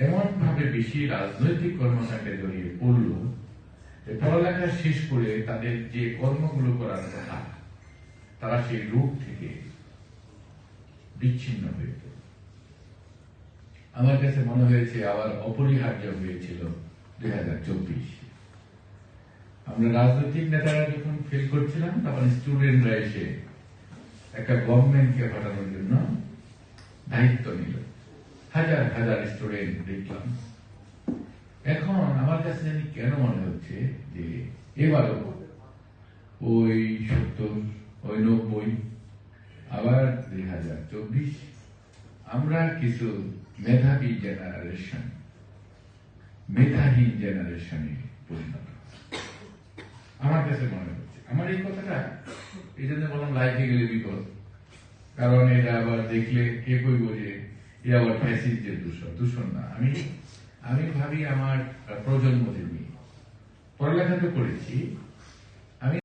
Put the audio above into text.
এমন ভাবে বেশি রাজনৈতিক কর্মকাণ্ডে জড়িয়ে পড়ল যে পড়ালেখা শেষ করে তাদের যে কর্মগুলো করার কথা তারা সেই রূপ থেকে বিচ্ছিন্ন হয়ে গেল। আমার কাছে মনে হয়েছে আবার অপরিহার্য হয়েছিল 2024। আমরা রাজনৈতিক নেতারা যখন ফেল করছিলাম তখন স্টুডেন্টরা এসে একটা গভর্নমেন্টকে পাঠানোর জন্য দায়িত্ব নিল। হাজার হাজার স্টুডেন্ট দেখলাম। এখন আমার কাছে জানি কেন মনে হচ্ছে যে এবারও ওই 70, ওই 90, আবার 2024 আমরা কিছু মেধাবী জেনারেশন মেধাহীন জেনারেশনে পরিণত। আমার কাছে মনে হচ্ছে, আমার এই কথাটা এই জন্য বললাম লাইফে গেলে বিপদ, কারণ এটা আবার দেখলে কে কইব যে এ আবার ফ্যাসিস্টদের দূষণ না। আমি ভাবি আমার প্রজন্মদের নিয়ে পড়ালেখা তো করেছি,